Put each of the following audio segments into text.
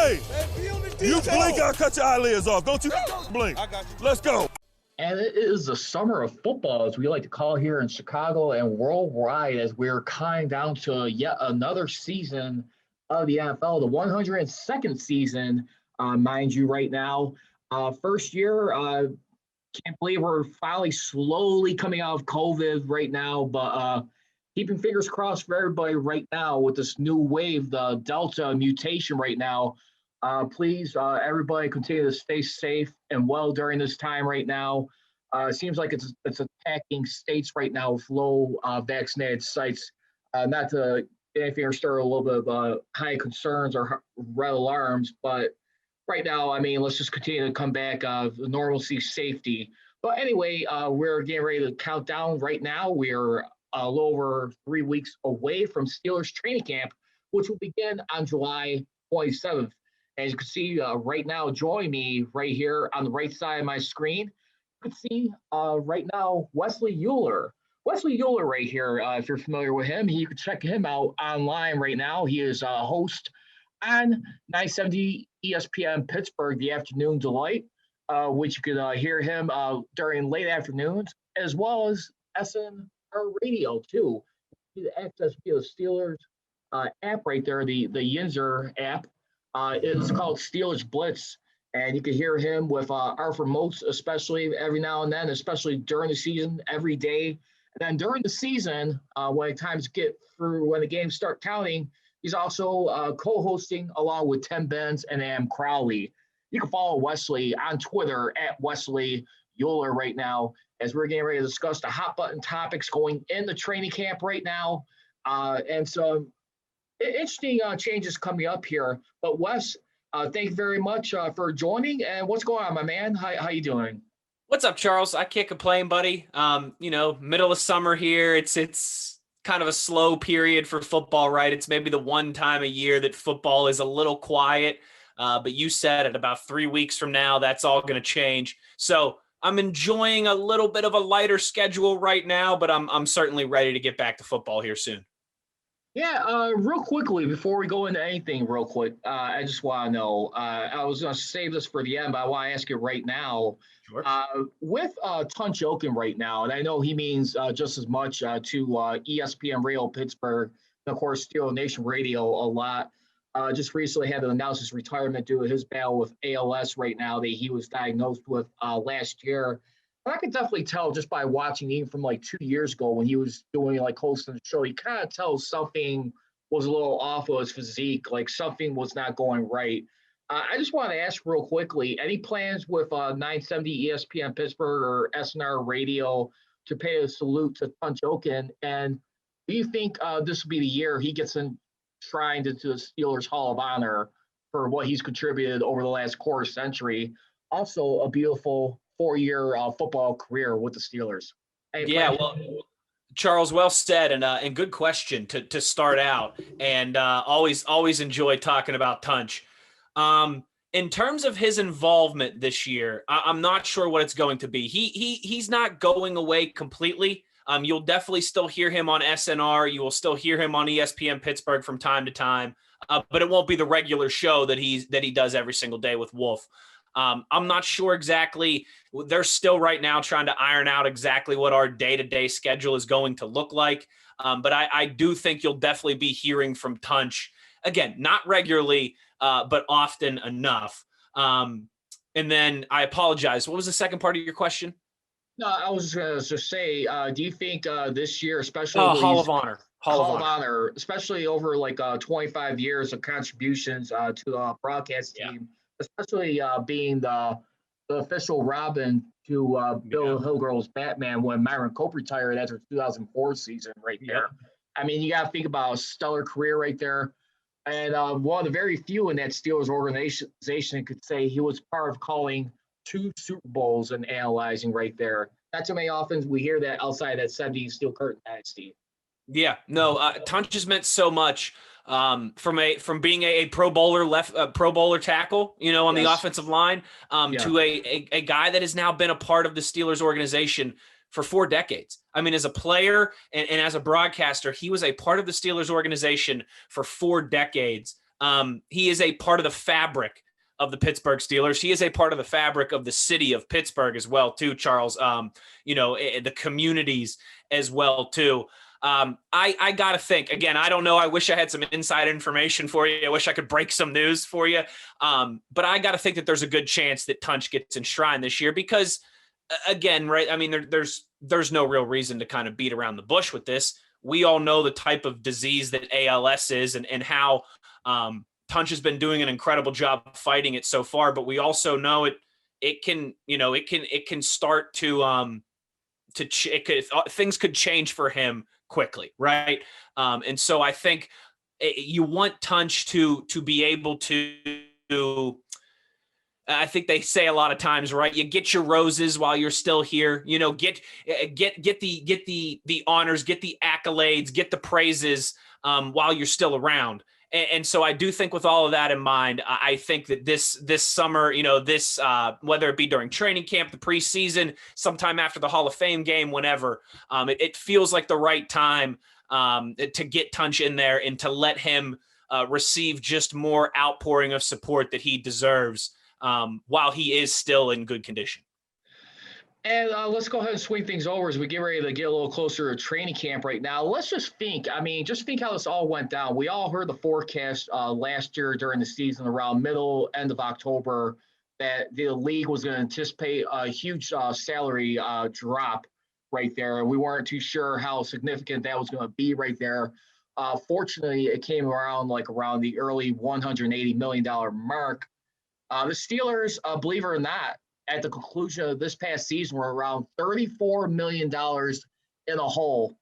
Hey, you blink, I'll cut your eyelids off. Don't you blink. I got you. Let's go. And it is the summer of football, as we like to call here in Chicago and worldwide, as we're counting down to yet another season of the NFL, the 102nd season, mind you, right now. First year, can't believe we're finally slowly coming out of COVID right now, but keeping fingers crossed for everybody right now with this new wave, the Delta mutation right now. Please, everybody, continue to stay safe and well during this time right now. It seems like it's attacking states right now with low vaccinated sites. Not to get anything or stir a little bit of high concerns or red alarms, but right now, I mean, let's just continue to come back normalcy, safety. But anyway, we're getting ready to count down right now. We're a little over 3 weeks away from Steelers training camp, which will begin on July 27th. As you can see right now, join me right here on the right side of my screen. You can see right now Wesley Euler. Wesley Euler right here, if you're familiar with him, you can check him out online right now. He is a host on 970 ESPN Pittsburgh, The Afternoon Delight, which you can hear him during late afternoons, as well as SNR Radio, too. You can access via the Steelers app right there, the Yinzer app. It's called Steelers Blitz, and you can hear him with Arthur Moats, especially every now and then, especially during the season, every day. And then during the season, when times get through, when the games start counting, he's also co-hosting along with Tim Benz and Am Crowley. You can follow Wesley on Twitter at Wesley Euler right now, as we're getting ready to discuss the hot button topics going in the training camp right now. And so interesting changes coming up here. But Wes, thank you very much for joining. And what's going on, my man? How you doing? What's up, Charles? I can't complain, buddy. Middle of summer here. It's kind of a slow period for football, right? It's maybe the one time a year that football is a little quiet. But you said it, about 3 weeks from now, that's all going to change. So I'm enjoying a little bit of a lighter schedule right now, but I'm certainly ready to get back to football here soon. Yeah, real quickly, before we go into anything real quick, I just want to know, I was going to save this for the end, but I want to ask you right now, Sure. with Tunch Ilkin right now, and I know he means just as much to ESPN Radio Pittsburgh, and of course, Steel Nation Radio a lot, just recently had to announce his retirement due to his battle with ALS right now that he was diagnosed with last year. And I could definitely tell just by watching him from like 2 years ago when he was doing like hosting the show, you kind of tell something was a little off of his physique, like something was not going right. I just want to ask real quickly, any plans with 970 ESPN Pittsburgh or SNR Radio to pay a salute to Tunch Ilkin? And do you think this will be the year he gets enshrined into the Steelers Hall of Honor for what he's contributed over the last quarter century? Also, a beautiful 4-year football career with the Steelers. Well, Charles, well said, and good question to start out. And always enjoy talking about Tunch. In terms of his involvement this year, I'm not sure what it's going to be. He's not going away completely. You'll definitely still hear him on SNR. You will still hear him on ESPN Pittsburgh from time to time, but it won't be the regular show that he does every single day with Wolf. I'm not sure exactly. They're still right now trying to iron out exactly what our day-to-day schedule is going to look like. But I do think you'll definitely be hearing from Tunch. Again, not regularly, but often enough. And then I apologize. What was the second part of your question? No, I was just going to say, do you think this year, especially Hall of Honor. Hall of Honor, especially over like 25 years of contributions to the broadcast team, especially being the official Robin to Bill Hillgrove's Batman when Myron Cope retired after 2004 season right there. I mean, you got to think about a stellar career right there. And one of the very few in that Steelers organization could say he was part of calling 2 Super Bowls and analyzing right there. Not too many often we hear that outside that 70s Steel Curtain dynasty. Yeah, no, Tunch has meant so much. From being a Pro Bowler tackle, on the offensive line, to a guy that has now been a part of the Steelers organization for 4 decades. I mean, as a player and as a broadcaster, he was a part of the Steelers organization for 4 decades. He is a part of the fabric of the Pittsburgh Steelers. He is a part of the fabric of the city of Pittsburgh as well, too, Charles. The communities as well, too. I got to think, again, I don't know. I wish I had some inside information for you. I wish I could break some news for you. But I got to think that there's a good chance that Tunch gets enshrined this year because, again, right, I mean, there's no real reason to kind of beat around the bush with this. We all know the type of disease that ALS is and how Tunch has been doing an incredible job fighting it so far, but we also know it can start to things could change for him quickly, right? And so I think you want Tunch to be able to. I think they say a lot of times, right? You get your roses while you're still here. Get the honors, get the accolades, get the praises while you're still around. And so I do think with all of that in mind, I think that this summer, whether it be during training camp, the preseason, sometime after the Hall of Fame game, whenever, it feels like the right time to get Tunch in there and to let him receive just more outpouring of support that he deserves while he is still in good condition. And let's go ahead and swing things over as we get ready to get a little closer to training camp right now. Let's just think. I mean, just think how this all went down. We all heard the forecast last year during the season around end of October that the league was going to anticipate a huge salary drop right there. We weren't too sure how significant that was going to be right there. Fortunately, it came around the early $180 million mark. The Steelers, believe it or not, at the conclusion of this past season, we're around $34 million in a hole.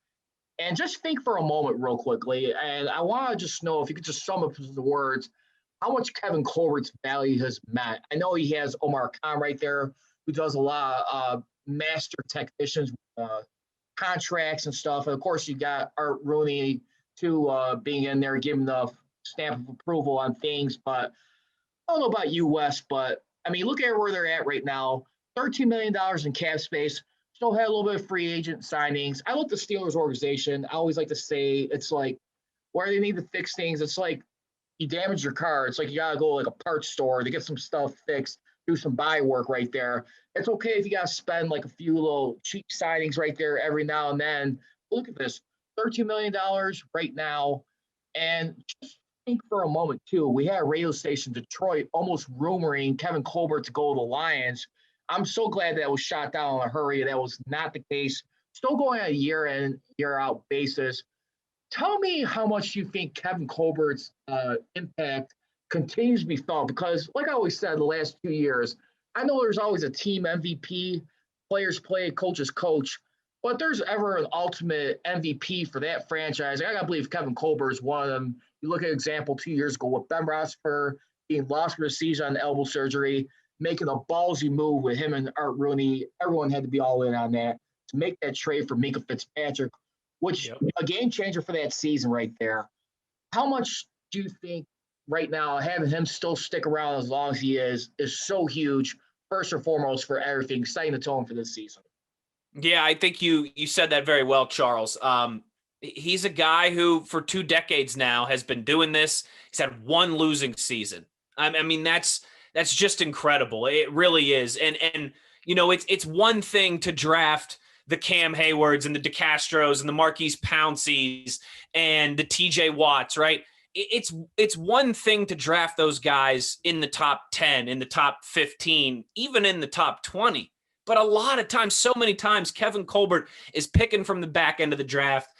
And just think for a moment real quickly, and I want to just know if you could just sum up the words, how much Kevin Colbert's value has met. I know he has Omar Khan right there, who does a lot of master technicians, contracts and stuff. And, of course, you got Art Rooney, too, being in there, giving the stamp of approval on things. But I don't know about you, Wes, but I mean, look at where they're at right now. $13 million in cap space. Still had a little bit of free agent signings. I look at the Steelers organization. I always like to say it's like where they need to fix things. It's like you damage your car. It's like you got to go to a parts store to get some stuff fixed, do some buy work right there. It's okay if you got to spend a few little cheap signings right there every now and then. Look at this, $13 million right now. And just think for a moment, too, we had a radio station, Detroit, almost rumoring Kevin Colbert to go to the Lions. I'm so glad that was shot down in a hurry. That was not the case. Still going on a year-in, year-out basis. Tell me how much you think Kevin Colbert's impact continues to be felt, because like I always said the last 2 years, I know there's always a team MVP, players play, coaches coach, but there's ever an ultimate MVP for that franchise. I got to believe Kevin Colbert is one of them. You look at an example 2 years ago with Ben Roethlisberger being lost for the season on elbow surgery, making a ballsy move with him and Art Rooney. Everyone had to be all in on that to make that trade for Minkah Fitzpatrick, which a game changer for that season right there. How much do you think right now having him still stick around as long as he is so huge, first and foremost, for everything, setting the tone for this season? Yeah, I think you said that very well, Charles. He's a guy who for 2 decades now has been doing this. He's had one losing season. I mean, that's just incredible. It really is. And it's one thing to draft the Cam Haywards and the DeCastros and the Marquise Pounceys and the TJ Watts, right? It's one thing to draft those guys in the top 10, in the top 15, even in the top 20. But a lot of times, so many times, Kevin Colbert is picking from the back end of the draft.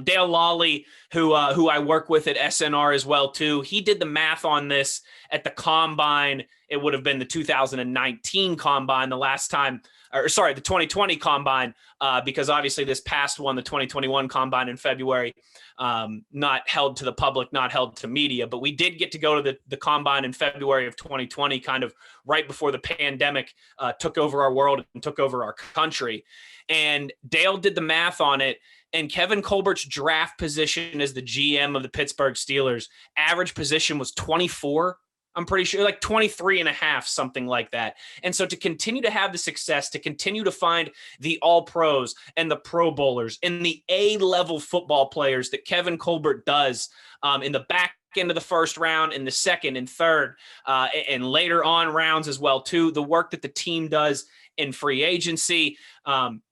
Dale Lawley, who I work with at SNR as well, too, he did the math on this at the Combine. It would have been the 2019 Combine, the 2020 Combine, because obviously this past one, the 2021 Combine in February, not held to the public, not held to media. But we did get to go to the Combine in February of 2020, kind of right before the pandemic took over our world and took over our country. And Dale did the math on it. And Kevin Colbert's draft position as the GM of the Pittsburgh Steelers, average position was 24. I'm pretty sure like 23 and a half, something like that. And so to continue to have the success, to continue to find the all pros and the pro bowlers and the A-level football players that Kevin Colbert does in the back end of the first round, in the second and third, and later on rounds as well too. The work that the team does in free agency,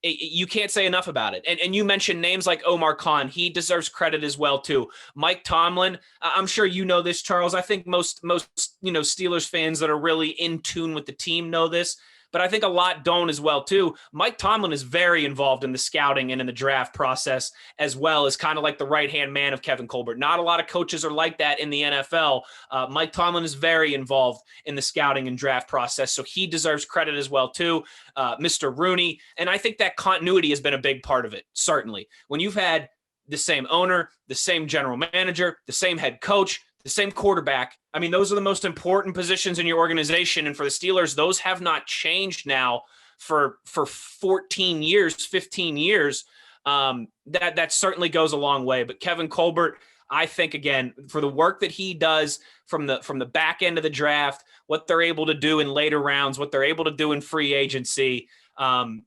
you can't say enough about it. And you mentioned names like Omar Khan. He deserves credit as well too. Mike Tomlin, I'm sure you know this, Charles. I think most Steelers fans that are really in tune with the team know this, but I think a lot don't as well too. Mike Tomlin is very involved in the scouting and in the draft process, as well as kind of like the right-hand man of Kevin Colbert. Not a lot of coaches are like that in the NFL. Mike Tomlin is very involved in the scouting and draft process, so he deserves credit as well too. Mr. Rooney, and I think that continuity has been a big part of it, certainly. When you've had the same owner, the same general manager, the same head coach, the same quarterback. I mean, those are the most important positions in your organization. And for the Steelers, those have not changed now for 14 years, 15 years. That certainly goes a long way. But Kevin Colbert, I think, again, for the work that he does from the back end of the draft, what they're able to do in later rounds, what they're able to do in free agency, and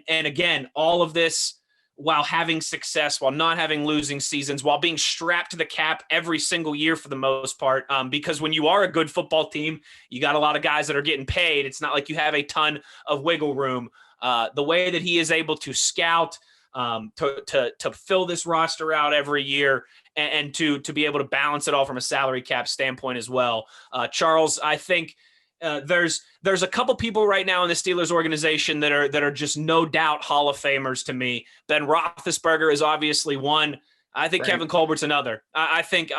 again, all of this while having success, while not having losing seasons, while being strapped to the cap every single year for the most part. Because when you are a good football team, you got a lot of guys that are getting paid. It's not like you have a ton of wiggle room. The way that he is able to scout, to fill this roster out every year, and to be able to balance it all from a salary cap standpoint as well. Charles, I think there's a couple people right now in the Steelers organization that are just no doubt Hall of Famers to me. Ben Roethlisberger is obviously one. I think Kevin Colbert's another. I think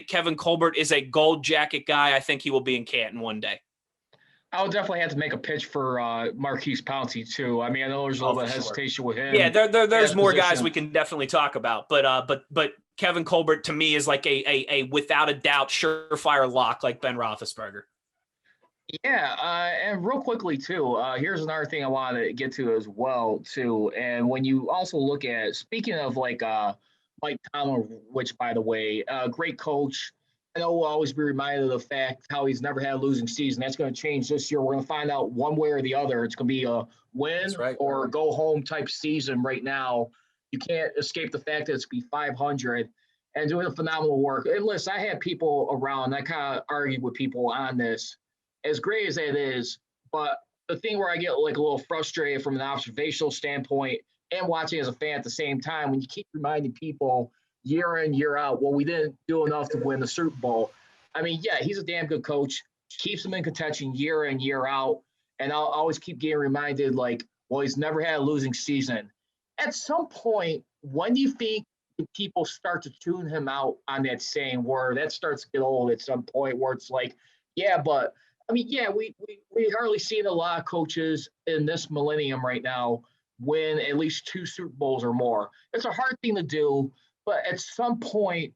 Kevin Colbert is a gold jacket guy. I think he will be in Canton one day. I would definitely have to make a pitch for Marquise Pouncey too. I mean, I know there's a little bit of hesitation with him. Yeah, there's more guys we can definitely talk about, but Kevin Colbert to me is like a without a doubt surefire lock, like Ben Roethlisberger. Yeah, and real quickly too, here's another thing I want to get to as well too. And when you also look at, speaking of like Mike Tomlin, which by the way, great coach. I know we'll always be reminded of the fact how he's never had a losing season. That's going to change this year. We're going to find out one way or the other. It's going to be a win or go home type season right now. You can't escape the fact that it's going to be 500 and doing a phenomenal work. And listen, I had people around. I kind of argued with people on this. As great as that is, but the thing where I get like a little frustrated from an observational standpoint and watching as a fan at the same time, when you keep reminding people year in, year out, well, we didn't do enough to win the Super Bowl. I mean, yeah, he's a damn good coach, keeps them in contention year in, year out. And I'll always keep getting reminded, like, well, he's never had a losing season. At some point, when do you think people start to tune him out on that saying where that starts to get old at some point where it's like, yeah, but I mean, yeah, we hardly seen a lot of coaches in this millennium right now win at least 2 Super Bowls or more. It's a hard thing to do, but at some point,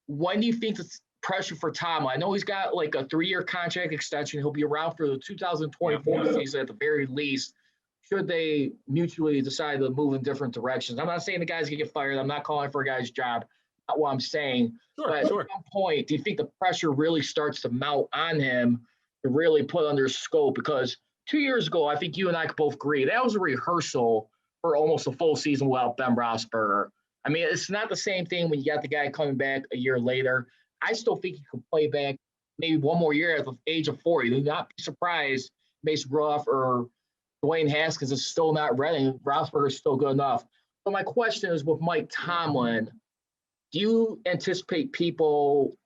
when do you think the pressure for Tom? I know he's got like a 3-year contract extension. He'll be around for the 2024 season at the very least, should they mutually decide to move in different directions. I'm not saying the guys can get fired. I'm not calling for a guy's job. Not what I'm saying. But at some point, do you think the pressure really starts to mount on him to really put under scope? Because 2 years ago, I think you and I could both agree, that was a rehearsal for almost a full season without Ben Roethlisberger. I mean, it's not the same thing when you got the guy coming back a year later. I still think he could play back maybe one more year at the age of 40. Do not be surprised Mason Rudolph or Dwayne Haskins is still not ready. Roethlisberger is still good enough. But my question is, with Mike Tomlin, do you anticipate people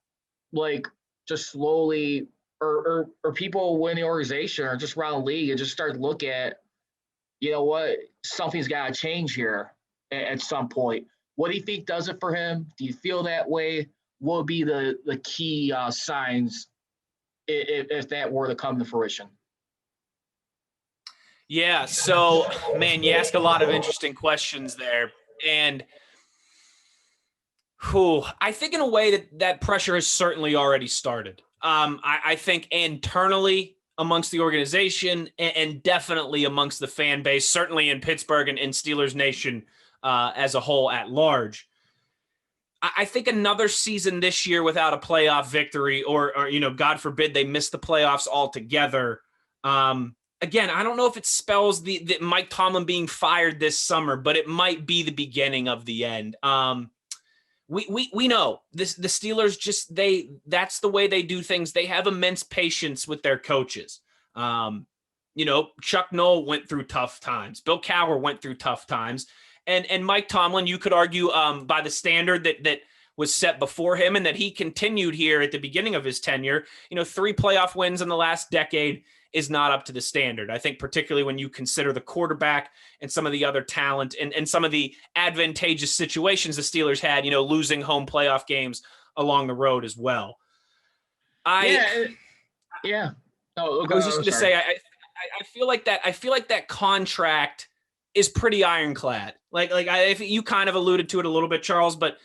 like just slowly or people within the organization or just around the league and just start to look at, you know what, something's got to change here at some point? What do you think does it for him? Do you feel that way? What would be the key signs if that were to come to fruition? Yeah, so, man, you ask a lot of interesting questions there. And I think in a way that pressure has certainly already started. I think internally amongst the organization and definitely amongst the fan base, certainly in Pittsburgh and in Steelers Nation as a whole at large. I think another season this year without a playoff victory or you know, God forbid they miss the playoffs altogether. Again, I don't know if it spells the Mike Tomlin being fired this summer, but it might be the beginning of the end. we know this. The Steelers just that's the way they do things. They have immense patience with their coaches. Chuck Noll went through tough times. Bill Cowher went through tough times, and Mike Tomlin, you could argue by the standard that was set before him and that he continued here at the beginning of his tenure. 3 playoff wins in the last decade is not up to the standard. I think particularly when you consider the quarterback and some of the other talent and some of the advantageous situations the Steelers had, losing home playoff games along the road as well. Yeah. No, I was just going to say, I feel like that contract is pretty ironclad. If you kind of alluded to it a little bit, Charles, but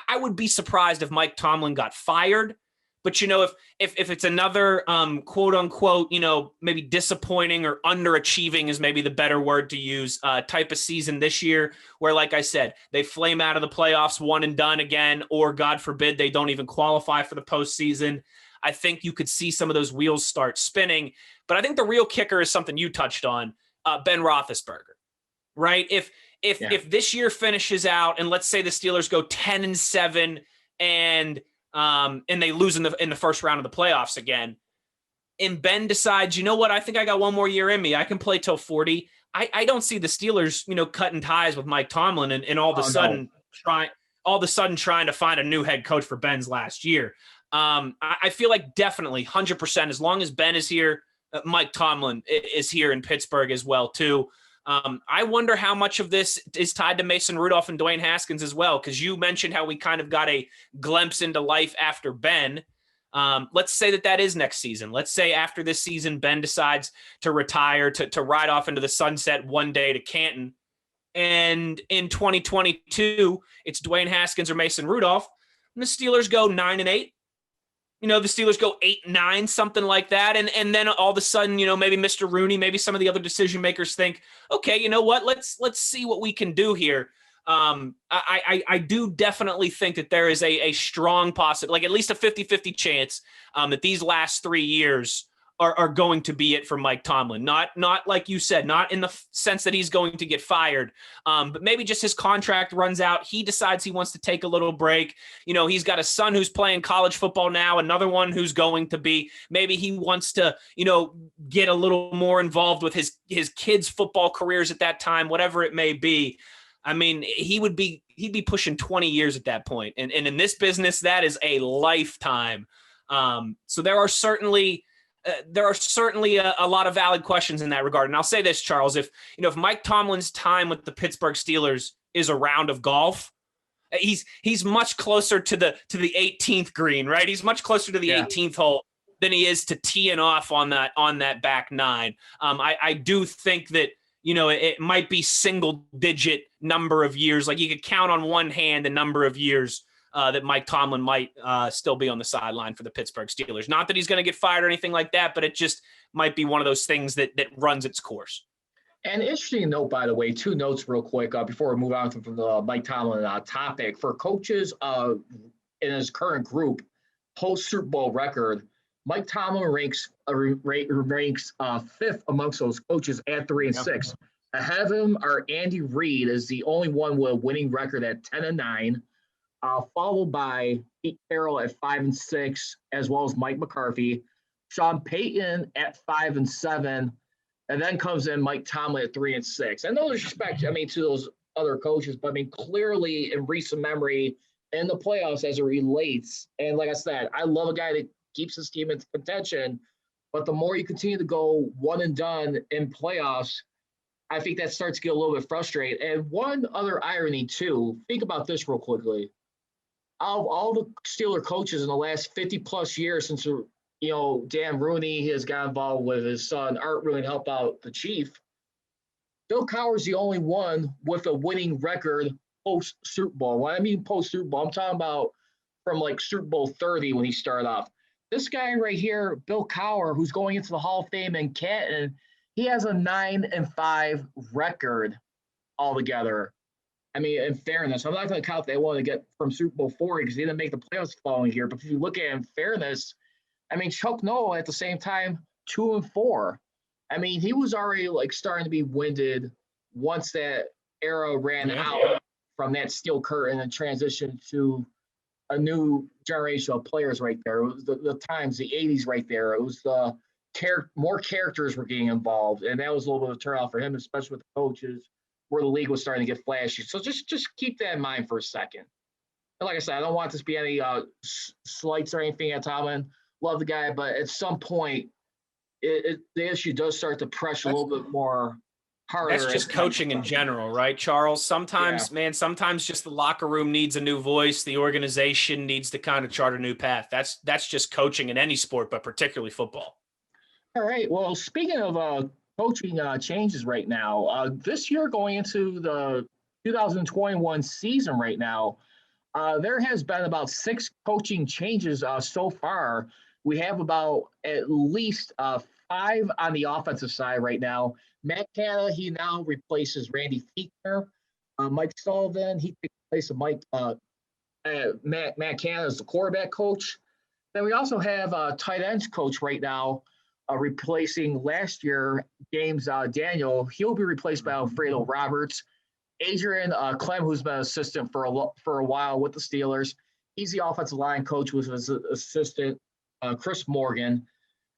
I would be surprised if Mike Tomlin got fired. But if it's another quote unquote, maybe disappointing or underachieving is maybe the better word to use, type of season this year, where, like I said, they flame out of the playoffs, one and done again, or God forbid they don't even qualify for the postseason, I think you could see some of those wheels start spinning. But I think the real kicker is something you touched on, Ben Roethlisberger, right? If this year finishes out and let's say the Steelers go 10-7 and they lose in the first round of the playoffs again, and Ben decides, you know what, I think I got one more year in me, I can play till 40. I don't see the Steelers, cutting ties with Mike Tomlin and all of a sudden trying to find a new head coach for Ben's last year. I feel like definitely 100%, as long as Ben is here, Mike Tomlin is here in Pittsburgh as well too. I wonder how much of this is tied to Mason Rudolph and Dwayne Haskins as well, because you mentioned how we kind of got a glimpse into life after Ben. Let's say that is next season. Let's say after this season, Ben decides to retire, to ride off into the sunset one day to Canton. And in 2022, it's Dwayne Haskins or Mason Rudolph, and the Steelers go 9-8. The Steelers go 8-9, something like that. And then all of a sudden, maybe Mr. Rooney, maybe some of the other decision makers think, okay, you know what? Let's see what we can do here. I do definitely think that there is a strong possibility, like at least a 50-50 chance that these last 3 years are going to be it for Mike Tomlin. Not like you said, not in the sense that he's going to get fired, but maybe just his contract runs out. He decides he wants to take a little break. He's got a son who's playing college football now, another one who's going to be, maybe he wants to, get a little more involved with his kids' football careers at that time, whatever it may be. I mean, he'd be pushing 20 years at that point. And in this business, that is a lifetime. So there are certainly a lot of valid questions in that regard. And I'll say this, Charles, if Mike Tomlin's time with the Pittsburgh Steelers is a round of golf, he's much closer to the 18th green, right? He's much closer to the 18th hole than he is to teeing off on that back nine. I do think that, it might be single digit number of years. Like you could count on one hand the number of years that Mike Tomlin might still be on the sideline for the Pittsburgh Steelers. Not that he's going to get fired or anything like that, but it just might be one of those things that runs its course. And interesting note, by the way, 2 notes real quick before we move on from the Mike Tomlin topic. For coaches in his current group, post-Super Bowl record, Mike Tomlin ranks 5th amongst those coaches at 3-6. Ahead of him are Andy Reid is the only one with a winning record at 10-9. Followed by Pete Carroll at 5-6, as well as Mike McCarthy, Sean Payton at 5-7, and then comes in Mike Tomlin at 3-6. And no disrespect, to those other coaches, but clearly in recent memory in the playoffs as it relates. And like I said, I love a guy that keeps his team in contention, but the more you continue to go one and done in playoffs, I think that starts to get a little bit frustrating. And one other irony too, think about this real quickly. All the Steeler coaches in the last 50-plus years since, Dan Rooney has got involved with his son, Art Rooney, help out the chief, Bill Cowher's the only one with a winning record post-Super Bowl. When I mean post-Super Bowl, I'm talking about from Super Bowl 30 when he started off. This guy right here, Bill Cowher, who's going into the Hall of Fame in Canton, he has a 9-5 record altogether. In fairness, I'm not going to count they wanted to get from Super Bowl 40 because he didn't make the playoffs the following year. But if you look at it in fairness, Chuck Noll at the same time, 2-4. He was already starting to be winded once that era ran out from that steel curtain and transitioned to a new generation of players right there. It was the times, the 80s right there. It was the more characters were getting involved, and that was a little bit of a turnoff for him, especially with the coaches, where the league was starting to get flashy. So just keep that in mind for a second. And like I said, I don't want this to be any slights or anything at Tomlin. Love the guy, but at some point, the issue does start to pressure a little bit more harder. That's just coaching in general, right, Charles? Sometimes, man, sometimes just the locker room needs a new voice. The organization needs to kind of chart a new path. That's just coaching in any sport, but particularly football. All right. Well, speaking of coaching changes right now, this year going into the 2021 season right now, there has been about 6 coaching changes so far. We have about at least 5 on the offensive side right now. Matt Canada, he now replaces Randy Fichtner. Mike Sullivan, he takes the place of Matt Canada as the quarterback coach. Then we also have a tight ends coach right now, replacing last year James Daniel. He'll be replaced by Alfredo Roberts. Adrian Clem, who's been an assistant for a while with the Steelers. He's the offensive line coach with his assistant, Chris Morgan.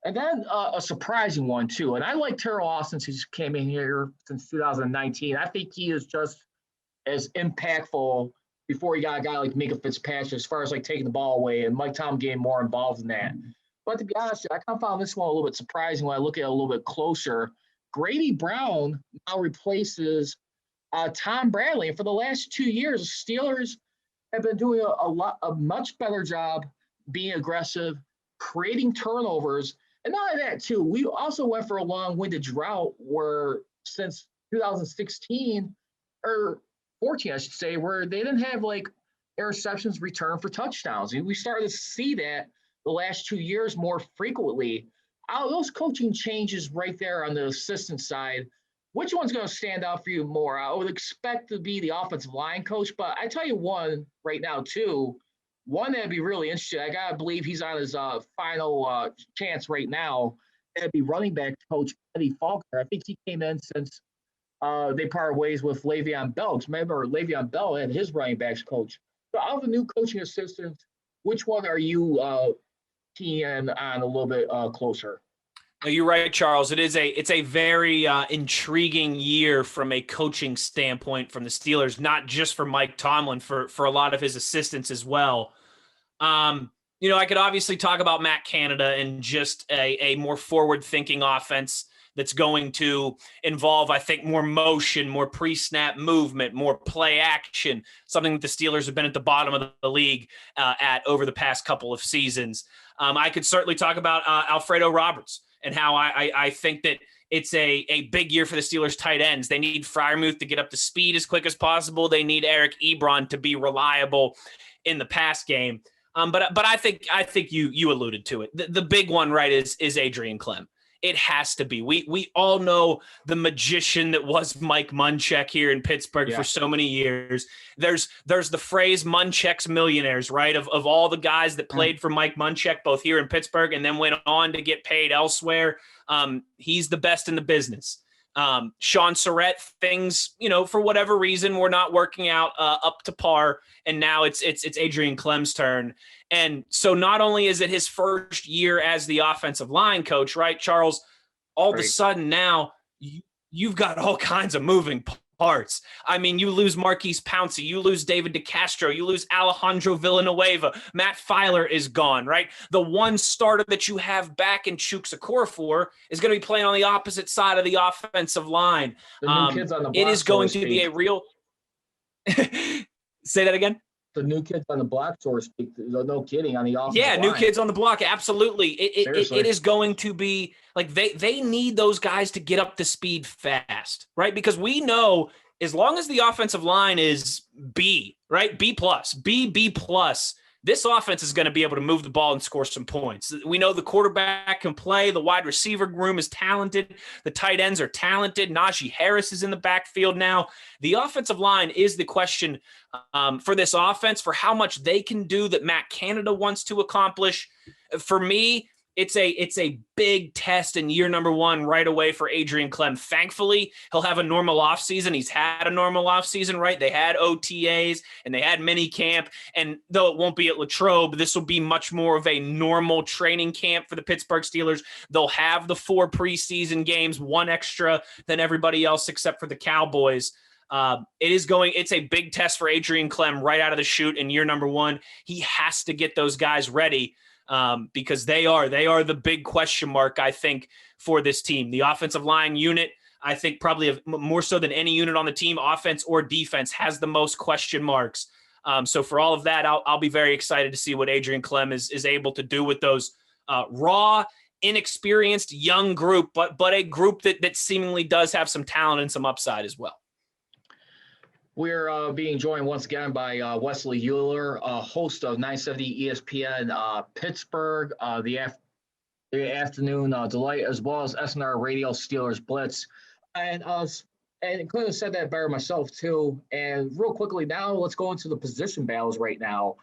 And then a surprising one, too. And I like Terrell Austin since he came in here since 2019. I think he is just as impactful before he got a guy like Mika Fitzpatrick as far as like taking the ball away, and Mike Tom getting more involved in that. But to be honest, I kind of found this one a little bit surprising when I look at it a little bit closer. Grady Brown now replaces Tom Bradley. And for the last 2 years, the Steelers have been doing a much better job being aggressive, creating turnovers. And not only that, too, we also went for a long-winded drought where since 2016 or 14, I should say, where they didn't have like interceptions returned for touchdowns. And we started to see that the last 2 years more frequently. Out of those coaching changes right there on the assistant side, which one's going to stand out for you more? I would expect to be the offensive line coach, but I tell you one right now, too. One that'd be really interesting. I got to believe he's on his final chance right now. That'd be running back coach Eddie Faulkner. I think he came in since they parted ways with Le'Veon Bell. Remember, Le'Veon Bell had his running backs coach. So out of the new coaching assistants, which one are you keying on a little bit closer? No, you're right, Charles. It's a very intriguing year from a coaching standpoint from the Steelers, not just for Mike Tomlin, for a lot of his assistants as well. I could obviously talk about Matt Canada and just a more forward-thinking offense that's going to involve, I think, more motion, more pre-snap movement, more play action, something that the Steelers have been at the bottom of the league at over the past couple of seasons. I could certainly talk about Alfredo Roberts and how I think that it's a big year for the Steelers tight ends. They need Freiermuth to get up to speed as quick as possible. They need Eric Ebron to be reliable in the pass game. But I think you alluded to it. The big one, right, is Adrian Clem. It has to be. We all know the magician that was Mike Munchak here in Pittsburgh for so many years. There's the phrase Munchak's millionaires, right? Of all the guys that played for Mike Munchak, both here in Pittsburgh and then went on to get paid elsewhere. He's the best in the business. Sean Surratt, things, for whatever reason, were not working out up to par. And now it's Adrian Clem's turn. And so not only is it his first year as the offensive line coach, right, Charles, all of a sudden now you've got all kinds of moving parts. I mean, you lose Marquise Pouncey, you lose David DeCastro, you lose Alejandro Villanueva, Matt Filer is gone, right? The one starter that you have back in Chuks Okorafor is going to be playing on the opposite side of the offensive line. The new kids on the block, it is going to be a real – say that again? The new kids on the block, so to speak. No kidding, on the offensive line. New kids on the block. Absolutely. It is going to be like they need those guys to get up to speed fast, right? Because we know as long as the offensive line is B, right? B+, this offense is going to be able to move the ball and score some points. We know the quarterback can play. The wide receiver room is talented. The tight ends are talented. Najee Harris is in the backfield now. The offensive line is the question for this offense, for how much they can do that Matt Canada wants to accomplish. For me, it's a big test in year number one right away for Adrian Clem. Thankfully, he'll have a normal offseason. He's had a normal offseason, right? They had OTAs and they had mini camp. And though it won't be at Latrobe, this will be much more of a normal training camp for the Pittsburgh Steelers. They'll have the 4 preseason games, 1 extra than everybody else except for the Cowboys. It's a big test for Adrian Clem right out of the chute in year number one. He has to get those guys ready. Because they are the big question mark, I think, for this team. The offensive line unit, I think probably more so than any unit on the team, offense or defense, has the most question marks. So for all of that, I'll be very excited to see what Adrian Clem is able to do with those raw, inexperienced, young group, but a group that seemingly does have some talent and some upside as well. We're being joined once again by Wesley Euler, host of 970 ESPN Pittsburgh, the afternoon delight, as well as SNR Radio Steelers Blitz. And couldn't have said that better myself too. And real quickly now, let's go into the position battles right now.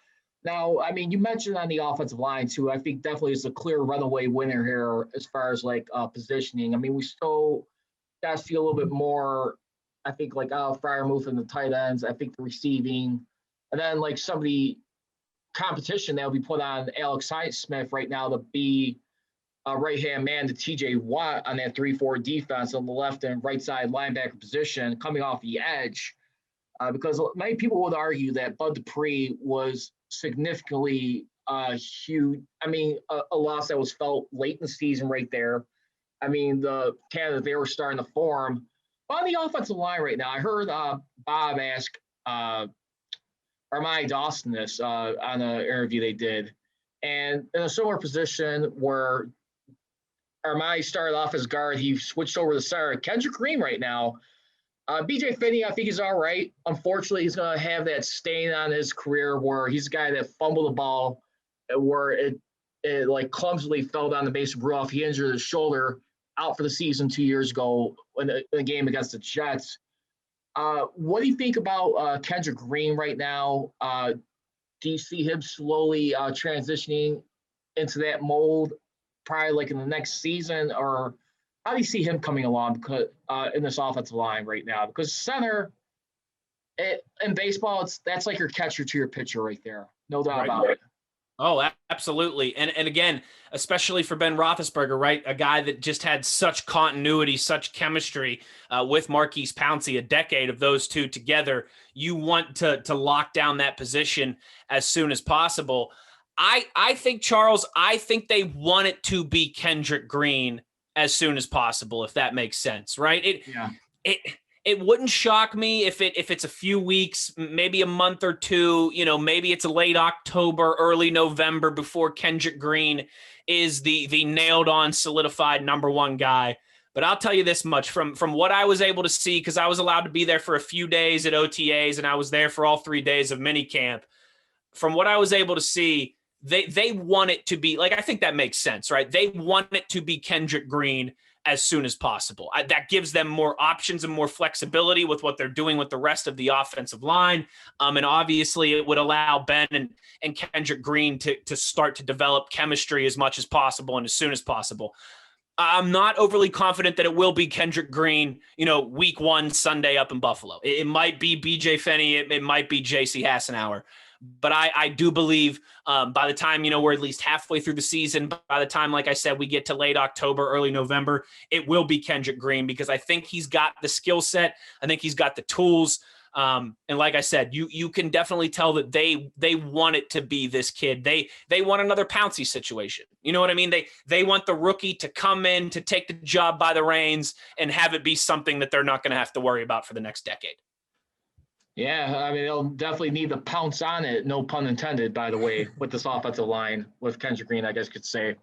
Now, I mean, you mentioned on the offensive line too. I think definitely is a clear runaway winner here as far as like positioning. I mean, we still got to see a little bit more. I think like Freiermuth and the tight ends. I think the receiving, and then like some of the competition that will be put on Alex Highsmith right now to be a right-hand man to T.J. Watt on that 3-4 defense on the left and right side linebacker position coming off the edge, because many people would argue that Bud Dupree was significantly huge. I mean, a loss that was felt late in the season right there. I mean, the candidate they were starting to form. On the offensive line right now, I heard Bob ask Armani Dawson this on an interview they did. And in a similar position where Armani started off as guard, he switched over to center. Kendrick Green right now, B.J. Finney, I think he's all right. Unfortunately, he's going to have that stain on his career where he's a guy that fumbled the ball, where it like clumsily fell down the base of Rudolph. He injured his shoulder, out for the season 2 years ago in the game against the Jets. What do you think about Kendrick Green right now? Do you see him slowly transitioning into that mold, probably like in the next season, or how do you see him coming along because in this offensive line right now? Because center in baseball, that's like your catcher to your pitcher right there, no doubt about it. Oh, absolutely. And again, especially for Ben Roethlisberger, right? A guy that just had such continuity, such chemistry with Maurkice Pouncey, a decade of those two together. You want to lock down that position as soon as possible. I think, Charles, I think they want it to be Kendrick Green as soon as possible, if that makes sense, right? It wouldn't shock me if it's a few weeks, maybe a month or two, maybe it's a late October, early November before Kendrick Green is the nailed on solidified number one guy. But I'll tell you this much from what I was able to see, because I was allowed to be there for a few days at OTAs and I was there for all 3 days of minicamp. From what I was able to see, they want it to be like, I think that makes sense, right? They want it to be Kendrick Green as soon as possible. That gives them more options and more flexibility with what they're doing with the rest of the offensive line. And obviously it would allow Ben and Kendrick Green to start to develop chemistry as much as possible and as soon as possible. I'm not overly confident that it will be Kendrick Green, week 1 Sunday up in Buffalo. It might be BJ Finney. It might be JC Hassenauer. But I do believe by the time, we're at least halfway through the season, by the time, like I said, we get to late October, early November, it will be Kendrick Green because I think he's got the skill set. I think he's got the tools. And like I said, you can definitely tell that they want it to be this kid. They want another Pouncey situation. You know what I mean? They want the rookie to come in, to take the job by the reins and have it be something that they're not going to have to worry about for the next decade. Yeah, I mean, they'll definitely need to pounce on it, no pun intended, by the way, with this offensive line, with Kendrick Green, I guess could say.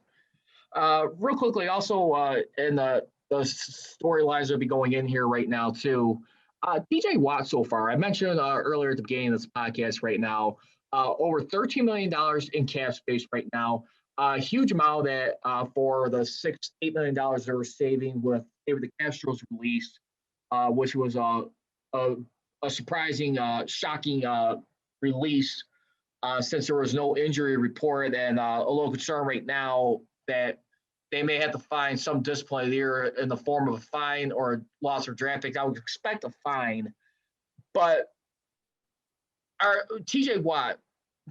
Real quickly, also, in the storylines that will be going in here right now, too, T.J. Watt so far, I mentioned earlier at the beginning of this podcast right now, over $13 million in cap space right now. A huge amount that for the $8 million they were saving with David DeCastro's release, which was a surprising, shocking release since there was no injury report and a little concern right now that they may have to find some discipline either in the form of a fine or loss of draft pick. I would expect a fine. But TJ Watt,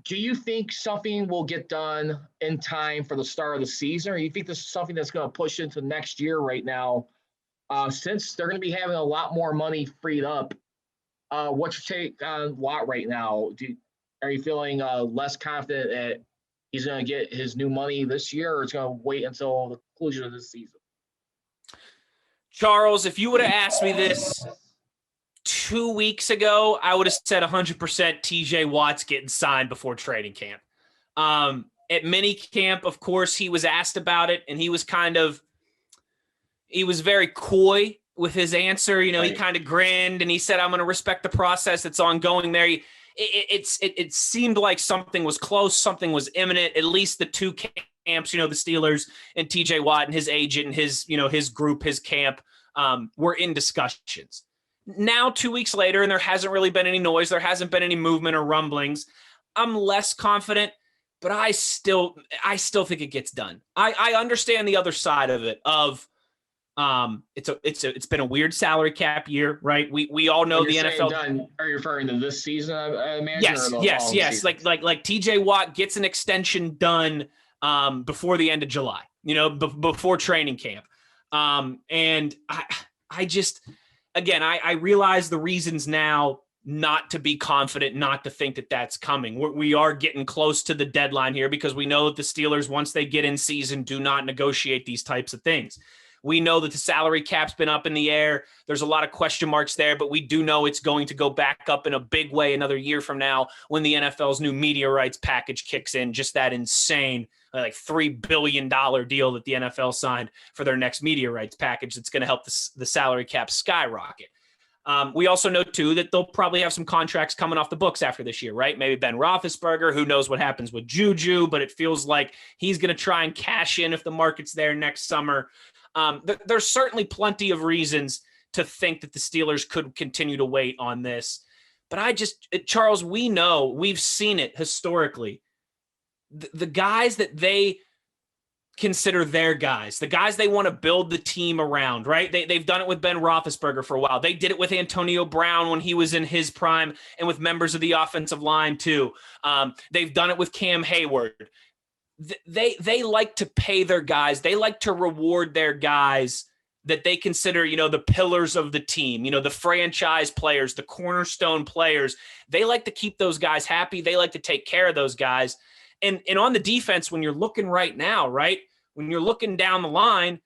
do you think something will get done in time for the start of the season, or do you think this is something that's going to push into next year right now? Since they're going to be having a lot more money freed up, what's your take on Watt right now? Are you feeling less confident that he's going to get his new money this year, or it's going to wait until the conclusion of this season? Charles, if you would have asked me this 2 weeks ago, I would have said 100% TJ Watt's getting signed before training camp. At mini camp, of course, he was asked about it, and he was very coy with his answer. You know, right. He kind of grinned, and he said, I'm going to respect the process that's ongoing there. It seemed like something was close, something was imminent. At least the two camps, the Steelers and TJ Watt and his agent and his group, his camp, were in discussions. Now, 2 weeks later, and there hasn't really been any noise. There hasn't been any movement or rumblings. I'm less confident, but I still think it gets done. I understand the other side of it. It's been a weird salary cap year, right? We all know the NFL. Done, are you referring to this season? I imagine, yes. Season? Like TJ Watt gets an extension done before the end of July. Before training camp, and I just. Again, I realize the reasons now not to be confident, not to think that that's coming. We are getting close to the deadline here because we know that the Steelers, once they get in season, do not negotiate these types of things. We know that the salary cap's been up in the air. There's a lot of question marks there, but we do know it's going to go back up in a big way another year from now when the NFL's new media rights package kicks in. Just that insane like $3 billion deal that the NFL signed for their next media rights package that's going to help the salary cap skyrocket. We also know, too, that they'll probably have some contracts coming off the books after this year, right? Maybe Ben Roethlisberger, who knows what happens with Juju, but it feels like he's going to try and cash in if the market's there next summer. There's certainly plenty of reasons to think that the Steelers could continue to wait on this. But Charles, we've seen it historically. The guys that they consider their guys, the guys they want to build the team around, right? They've done it with Ben Roethlisberger for a while. They did it with Antonio Brown when he was in his prime and with members of the offensive line too. They've done it with Cam Hayward. They like to pay their guys. They like to reward their guys that they consider, the pillars of the team, the franchise players, the cornerstone players. They like to keep those guys happy. They like to take care of those guys. And on the defense, when you're looking right now, right, when you're looking down the line,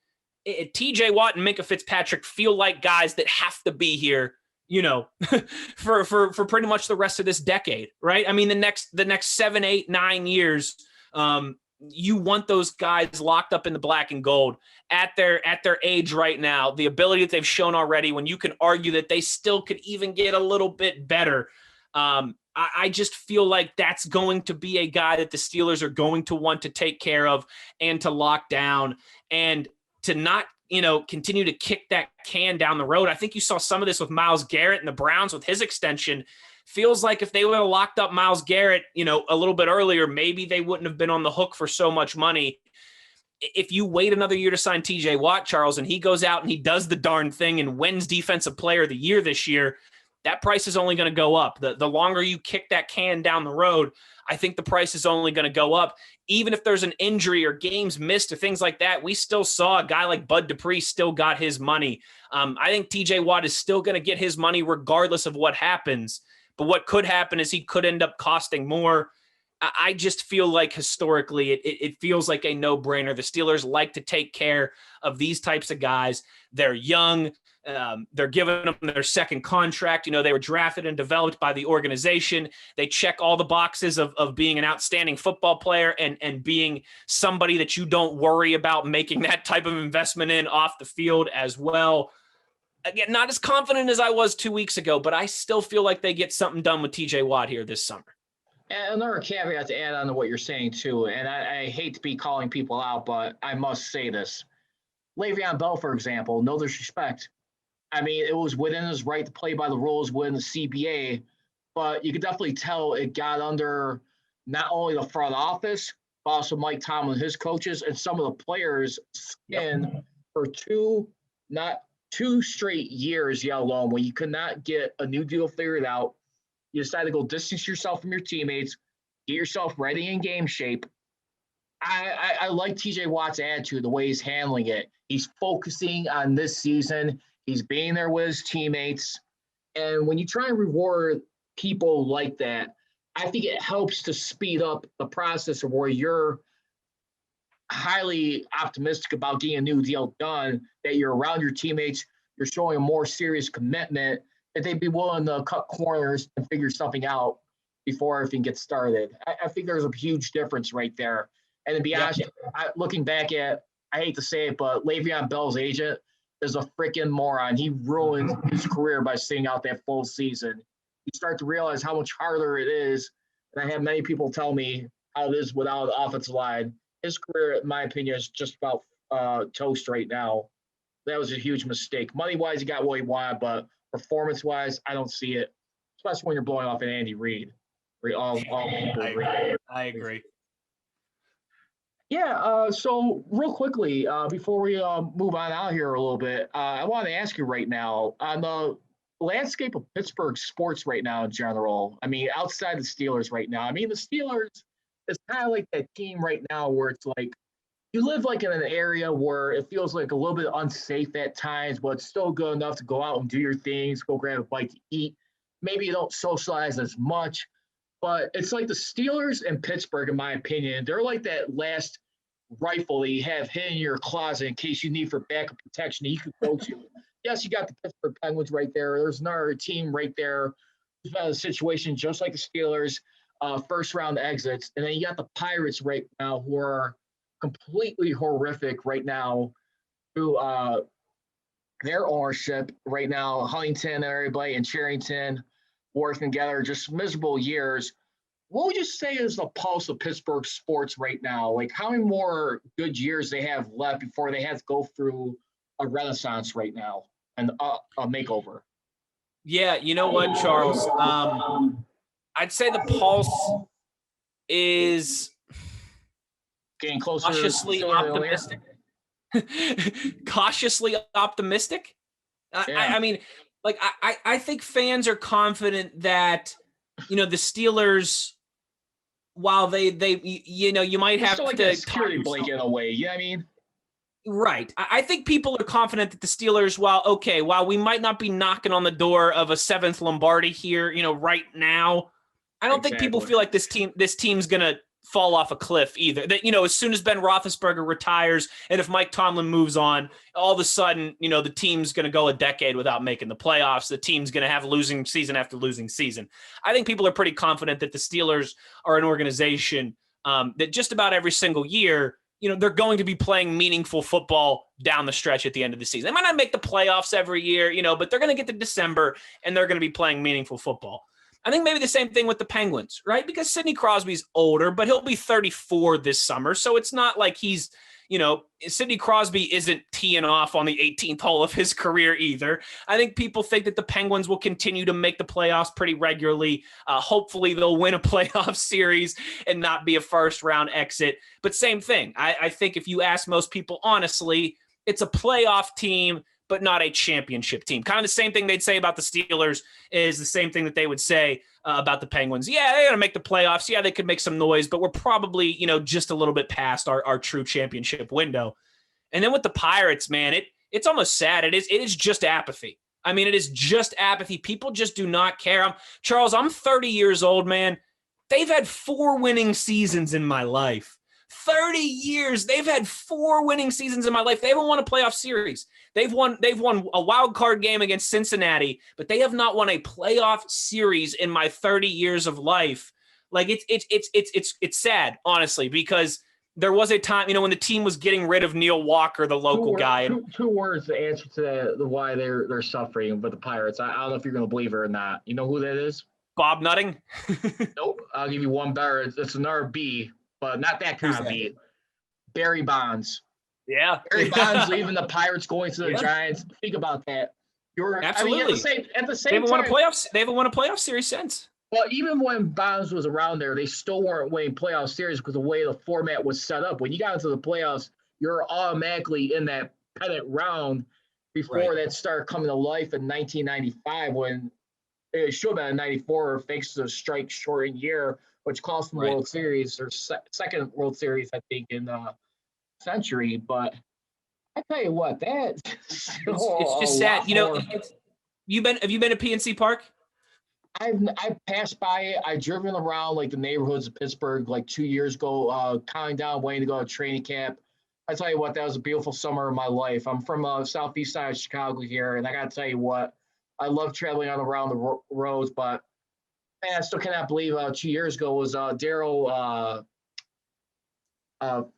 TJ Watt and Minkah Fitzpatrick feel like guys that have to be here, for pretty much the rest of this decade, right? I mean, the next 7, 8, 9 years, you want those guys locked up in the black and gold at their age right now, the ability that they've shown already, when you can argue that they still could even get a little bit better. I just feel like that's going to be a guy that the Steelers are going to want to take care of and to lock down and to not, continue to kick that can down the road. I think you saw some of this with Myles Garrett and the Browns with his extension. Feels like if they would have locked up Myles Garrett, a little bit earlier, maybe they wouldn't have been on the hook for so much money. If you wait another year to sign TJ Watt, Charles, and he goes out and he does the darn thing and wins Defensive Player of the Year this year, that price is only going to go up. The longer you kick that can down the road, I think the price is only going to go up. Even if there's an injury or games missed or things like that, we still saw a guy like Bud Dupree still got his money. I think TJ Watt is still going to get his money regardless of what happens. But what could happen is he could end up costing more. I just feel like historically it feels like a no-brainer. The Steelers like to take care of these types of guys. They're young. They're giving them their second contract. They were drafted and developed by the organization. They check all the boxes of being an outstanding football player and being somebody that you don't worry about making that type of investment in off the field as well. Again, not as confident as I was 2 weeks ago, but I still feel like they get something done with TJ Watt here this summer. And another caveat to add on to what you're saying too, and I hate to be calling people out, but I must say this. Le'Veon Bell, for example, no disrespect. I mean, it was within his right to play by the rules within the CBA, but you could definitely tell it got under not only the front office, also Mike Tomlin, his coaches, and some of the players' skin for not two straight years, yet alone, when you could not get a new deal figured out. You decided to go distance yourself from your teammates, get yourself ready in game shape. I like TJ Watt's attitude, the way he's handling it. He's focusing on this season. He's being there with his teammates. And when you try and reward people like that, I think it helps to speed up the process of where you're highly optimistic about getting a new deal done, that you're around your teammates, you're showing a more serious commitment, that they'd be willing to cut corners and figure something out before everything gets started. I think there's a huge difference right there. And to be honest, looking back at, I hate to say it, but Le'Veon Bell's agent is a freaking moron. He ruined his career by sitting out that full season. You start to realize how much harder it is. And I have many people tell me how it is without an offensive line. His career, in my opinion, is just about toast right now. That was a huge mistake. Money-wise, he got what he wanted, but performance-wise, I don't see it, especially when you're blowing off an Andy Reid. All people agree. I agree. Yeah, so real quickly, before we move on out here a little bit, I want to ask you right now, on the landscape of Pittsburgh sports right now in general, I mean, outside the Steelers right now, I mean, the Steelers is kind of like that team right now where it's like you live like in an area where it feels like a little bit unsafe at times, but it's still good enough to go out and do your things, go grab a bite to eat. Maybe you don't socialize as much, but it's like the Steelers and Pittsburgh, in my opinion, they're like that last rifle that you have hidden in your closet in case you need for backup protection that you could go to. Yes, you got the Pittsburgh Penguins right there. There's another team right there who's got a situation just like the Steelers, first round exits. And then you got the Pirates right now who are completely horrific right now through their ownership right now. Huntington and everybody and Cherington working together, just miserable years. What would you say is the pulse of Pittsburgh sports right now? Like how many more good years they have left before they have to go through a renaissance right now and a makeover? Yeah, you know what, Charles? I'd say the pulse is getting closer. Cautiously optimistic. Cautiously optimistic. Yeah. I mean, like I think fans are confident that the Steelers, while they you might have like to a security blanket in a way. You know what I mean? Right. I think people are confident that the Steelers, while we might not be knocking on the door of a 7th Lombardi here, right now, I don't think people feel like this team's going to fall off a cliff either. That, as soon as Ben Roethlisberger retires and if Mike Tomlin moves on, all of a sudden, the team's going to go a decade without making the playoffs. The team's going to have losing season after losing season. I think people are pretty confident that the Steelers are an organization that just about every single year, they're going to be playing meaningful football down the stretch at the end of the season. They might not make the playoffs every year, but they're going to get to December and they're going to be playing meaningful football. I think maybe the same thing with the Penguins, right? Because Sidney Crosby's older, but he'll be 34 this summer. So it's not like he's, Sidney Crosby isn't teeing off on the 18th hole of his career either. I think people think that the Penguins will continue to make the playoffs pretty regularly. Hopefully they'll win a playoff series and not be a first round exit. But same thing. I think if you ask most people honestly, it's a playoff team, but not a championship team. Kind of the same thing they'd say about the Steelers is the same thing that they would say about the Penguins. Yeah, they're going to make the playoffs. Yeah, they could make some noise, but we're probably, just a little bit past our true championship window. And then with the Pirates, man, it's almost sad. It is just apathy. I mean, it is just apathy. People just do not care. Charles, I'm 30 years old, man. They've had 4 winning seasons in my life. 30 years. They've had 4 winning seasons in my life. They haven't won a playoff series. They've won a wild card game against Cincinnati, but they have not won a playoff series in my 30 years of life. Like it's sad, honestly, because there was a time, when the team was getting rid of Neil Walker, the local guy. Two words to answer to the why they're suffering with the Pirates. I don't know if you're going to believe it or not. You know who that is? Bob Nutting? Nope. I'll give you one better. It's another B, but not that kind of B. Barry Bonds. Yeah. Barry Bonds leaving the Pirates, going to the Giants. Think about that. Absolutely. At the same they haven't time, won a playoff series since. Well, even when Bonds was around there, they still weren't winning playoff series because the way the format was set up. When you got into the playoffs, you're automatically in that pennant round before Right. that started coming to life in 1995 when it should have been in 94 thanks to the strike shortened year, which cost them Right. World Series or second World Series, I think, in the century. But I tell you what, that's It's a just lot sad. You know, more. have you been to PNC Park? I've passed by it. I've driven around like the neighborhoods of Pittsburgh like 2 years ago, counting down, waiting to go to training camp. I tell you what, that was a beautiful summer of my life. I'm from southeast side of Chicago here, and I got to tell you what, I love traveling on around the roads. But man, I still cannot believe 2 years ago was Daryl. What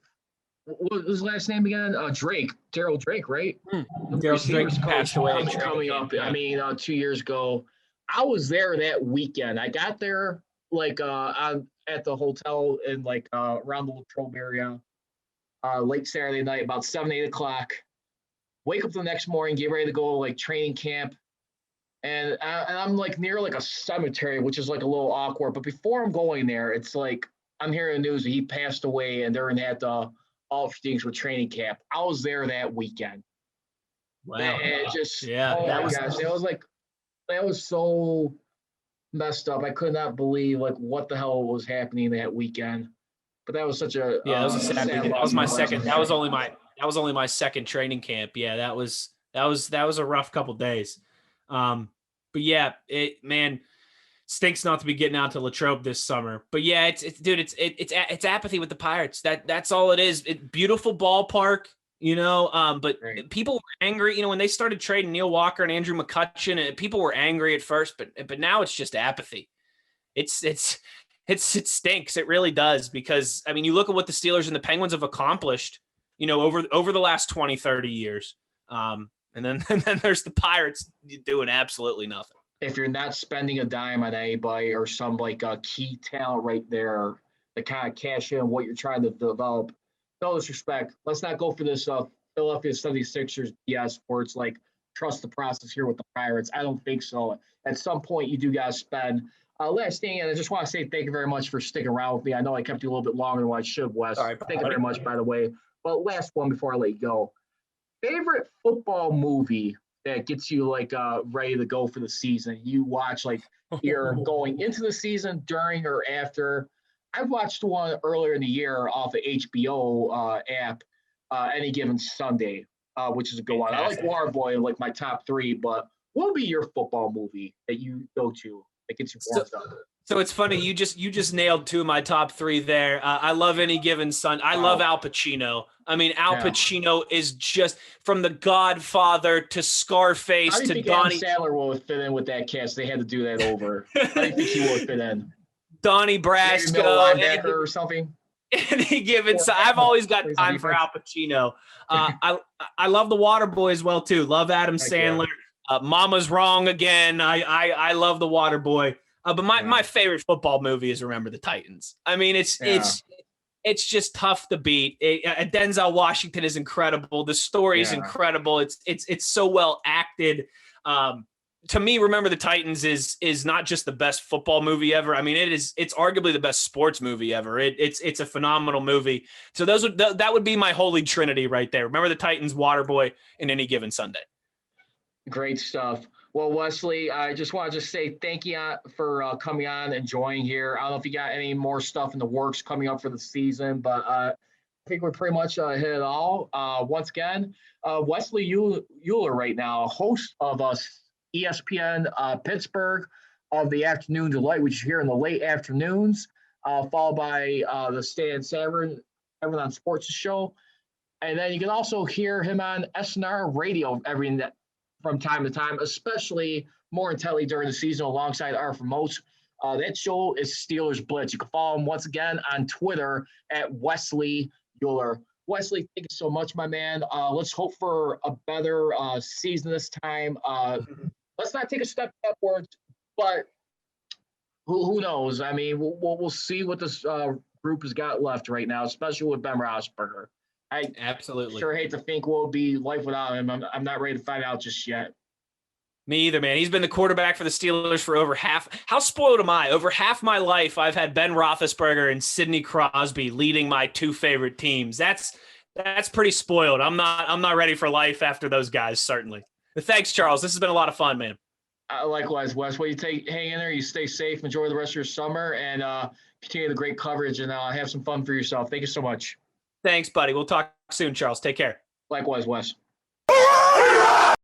was his last name again? Drake, Daryl Drake, right? The Daryl Drake receivers passed coach away at coming training up. camp, yeah. I mean, 2 years ago, I was there that weekend. I got there like at the hotel in like around the Latrobe area, late Saturday night, about 7, 8 o'clock. Wake up the next morning, get ready to go like training camp, and I'm like near like a cemetery, which is like a little awkward. But before I'm going there, it's like I'm hearing the news that he passed away, and they're in that all things with training camp. I was there that weekend. Wow. And just Yeah, oh that my was gosh, that was so messed up. I could not believe like what the hell was happening that weekend. But that was such a yeah, that was a sad sad weekend. That loss was in my life. second. That was only my second training camp. Yeah, that was a rough couple days. But yeah, man stinks not to be getting out to Latrobe this summer. But yeah, it's apathy with the Pirates. That's all it is. Beautiful ballpark, but Right. people were angry, when they started trading Neil Walker and Andrew McCutchen, and people were angry at first, but now it's just apathy. It stinks. It really does, because I mean, you look at what the Steelers and the Penguins have accomplished, over the last 20, 30 years. And then and then there's the Pirates doing absolutely nothing. If you're not spending a dime on anybody or some like key talent right there to kind of cash in what you're trying to develop, no disrespect. Let's not go for this Philadelphia 76ers BS where it's like trust the process here with the Pirates. I don't think so. At some point, you do got to spend. Last thing, and I just want to say thank you very much for sticking around with me. I know I kept you a little bit longer than what I should, Wes. All right, Thank you buddy. very much, by the way. But last one before I let you go. Favorite football movie that gets you like ready to go for the season? You watch like you're going into the season, during, or after. I've watched one earlier in the year off of HBO app, Any Given Sunday, which is a good one. I like Waterboy, like my top three, but what would be your football movie that you go to that gets you warmed up? So it's funny, you just nailed two of my top three there. I love Any Given Sunday. I love Al Pacino. I mean, Al Pacino is just, from The Godfather to Scarface How do you to think Donnie. Adam Sandler will fit in with that cast? They had to do that over. How do you think he would fit in? Donnie Maybe middle Brasco. linebacker or something? Any Given Sunday. I've always got time for Al Pacino. I love The Waterboy as well too. Love Adam Sandler. Mama's Wrong Again. I love The Waterboy. But my favorite football movie is Remember the Titans. I mean, it's just tough to beat. Denzel Washington is incredible. The story is incredible. It's so well acted. To me, Remember the Titans is not just the best football movie ever. I mean, it's arguably the best sports movie ever. It's a phenomenal movie. So that would be my holy trinity right there. Remember the Titans, Waterboy, and Any Given Sunday. Great stuff. Well, Wesley, I just want to say thank you for coming on and joining here. I don't know if you got any more stuff in the works coming up for the season, but I think we're pretty much hit it all. Once again, Wesley Euler right now, host of ESPN Pittsburgh of the Afternoon Delight, which is here in the late afternoons, followed by the Stan Savran on Sports show. And then you can also hear him on SNR Radio from time to time, especially more intently during the season alongside our promotes. That show is Steelers Blitz. You can follow him once again on Twitter at Wesley Euler. Wesley, thank you so much, my man. Let's hope for a better season this time. Let's not take a step backwards, but who knows? I mean, we'll see what this group has got left right now, especially with Ben Roethlisberger. I absolutely sure hate to think what would be life without him. I'm not ready to find out just yet. Me either, man. He's been the quarterback for the Steelers for over half. How spoiled am I? Over half my life, I've had Ben Roethlisberger and Sidney Crosby leading my two favorite teams. That's pretty spoiled. I'm not ready for life after those guys, certainly. But thanks, Charles. This has been a lot of fun, man. Likewise, Wes. Well, hang in there. You stay safe. Enjoy the rest of your summer, and continue the great coverage. And have some fun for yourself. Thank you so much. Thanks, buddy. We'll talk soon, Charles. Take care. Likewise, Wes. All right!